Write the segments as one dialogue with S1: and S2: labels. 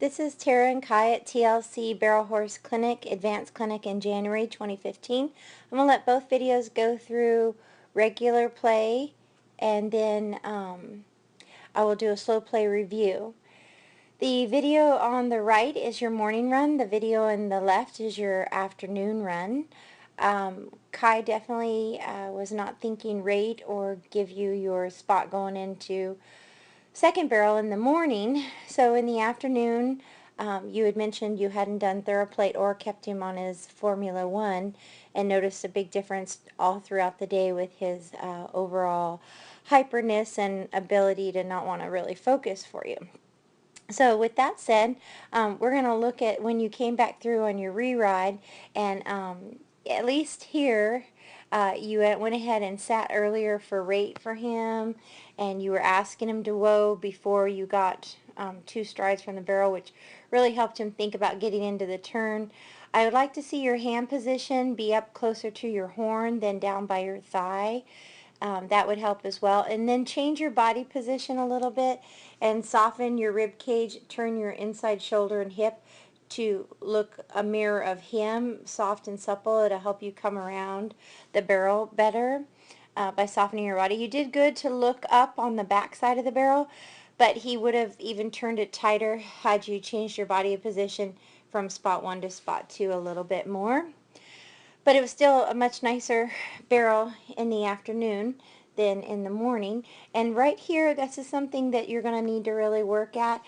S1: This is Tara and Kai at TLC Barrel Horse Clinic, Advanced Clinic in January 2015. I'm going to let both videos go through regular play, and then I will do a slow play review. The video on the right is your morning run. The video on the left is your afternoon run. Kai definitely was not thinking rate or give you your spot going into second barrel in the morning. So in the afternoon, you had mentioned you hadn't done TheraPlate or kept him on his Formula 1 and noticed a big difference all throughout the day with his overall hyperness and ability to not want to really focus for you. So with that said, we're going to look at when you came back through on your re-ride, and at least here you went ahead and sat earlier for rate for him, and you were asking him to whoa before you got 2 strides from the barrel, which really helped him think about getting into the turn. I would like to see your hand position be up closer to your horn than down by your thigh. That would help as well. And then change your body position a little bit and soften your rib cage. Turn your inside shoulder and hip to look a mirror of him, soft and supple. It'll help you come around the barrel better by softening your body. You did good to look up on the back side of the barrel, but he would have even turned it tighter had you changed your body position from spot 1 to spot 2 a little bit more. But it was still a much nicer barrel in the afternoon than in the morning. And right here, this is something that you're going to need to really work at.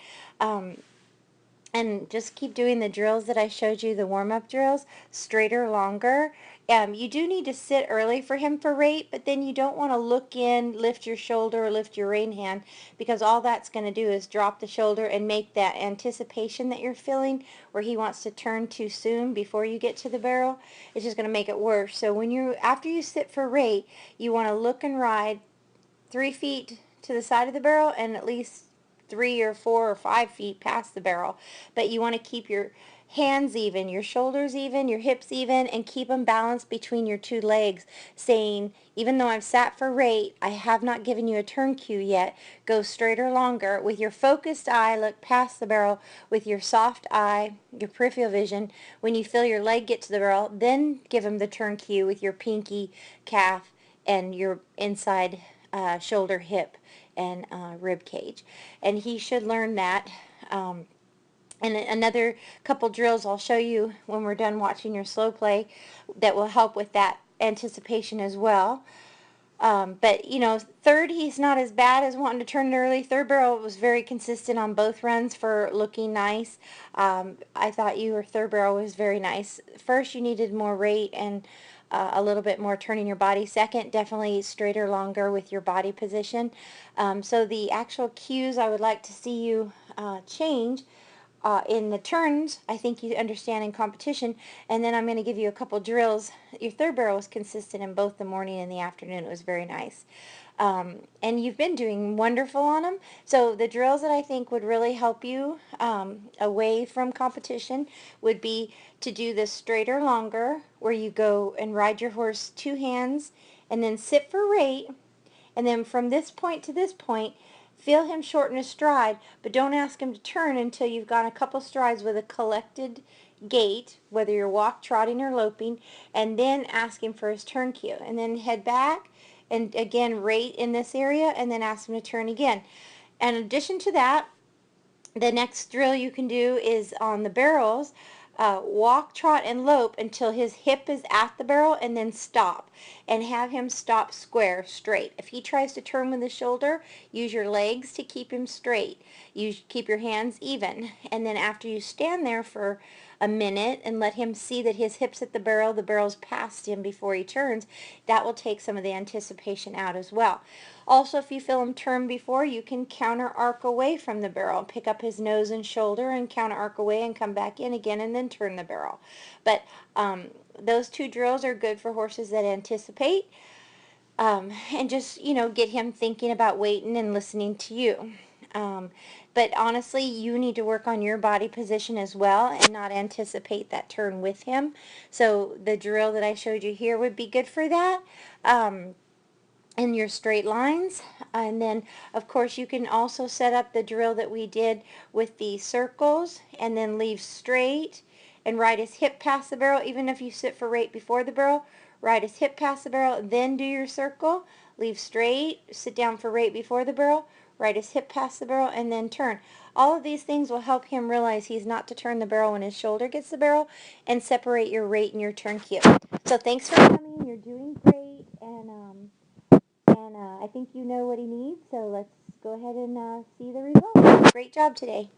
S1: And just keep doing the drills that I showed you, the warm-up drills, straighter, longer. You do need to sit early for him for rate, but then you don't want to look in, lift your shoulder, or lift your rein hand, because all that's going to do is drop the shoulder and make that anticipation that you're feeling where he wants to turn too soon before you get to the barrel. It's just going to make it worse. So after you sit for rate, you want to look and ride 3 feet to the side of the barrel and at least 3 or 4 or 5 feet past the barrel. But you want to keep your hands even, your shoulders even, your hips even, and keep them balanced between your 2 legs, saying, even though I've sat for rate, I have not given you a turn cue yet. Go straighter, longer. With your focused eye, look past the barrel. With your soft eye, your peripheral vision, when you feel your leg get to the barrel, then give him the turn cue with your pinky, calf, and your inside shoulder, hip, and rib cage. And he should learn that. And another couple drills I'll show you when we're done watching your slow play that will help with that anticipation as well. But, you know, third, he's not as bad as wanting to turn it early. Third barrel was very consistent on both runs for looking nice. I thought your third barrel was very nice. First, you needed more rate and a little bit more turning your body. Second, definitely straighter, longer with your body position. So the actual cues I would like to see you change in the turns, I think you understand in competition, and then I'm going to give you a couple drills. Your third barrel was consistent in both the morning and the afternoon. It was very nice. And you've been doing wonderful on them. So the drills that I think would really help you away from competition would be to do this straighter, longer, where you go and ride your horse 2 hands and then sit for rate, and then from this point to this point, feel him shorten his stride, but don't ask him to turn until you've gone a couple strides with a collected gait, whether you're walk, trotting, or loping, and then ask him for his turn cue. And then head back and again rate in this area and then ask him to turn again. In addition to that, the next drill you can do is on the barrels. Walk, trot, and lope until his hip is at the barrel, and then stop. And have him stop square, straight. If he tries to turn with his shoulder, use your legs to keep him straight. You keep your hands even. And then after you stand there for a minute and let him see that his hip's at the barrel's past him before he turns, that will take some of the anticipation out as well. Also, if you feel him turn before, you can counter arc away from the barrel. Pick up his nose and shoulder and counter arc away and come back in again and then turn the barrel. But those 2 drills are good for horses that anticipate. And just, you know, get him thinking about waiting and listening to you. But honestly, you need to work on your body position as well and not anticipate that turn with him. So the drill that I showed you here would be good for that. and your straight lines. And then of course you can also set up the drill that we did with the circles, and then leave straight and ride his hip past the barrel. Even if you sit for right before the barrel, ride his hip past the barrel, then do your circle, leave straight, sit down for right before the barrel, ride his hip past the barrel, and then turn. All of these things will help him realize he's not to turn the barrel when his shoulder gets the barrel, and separate your rate and your turn cue. So thanks for coming. You're doing great, and I think you know what he needs, so let's go ahead and see the results. Great job today.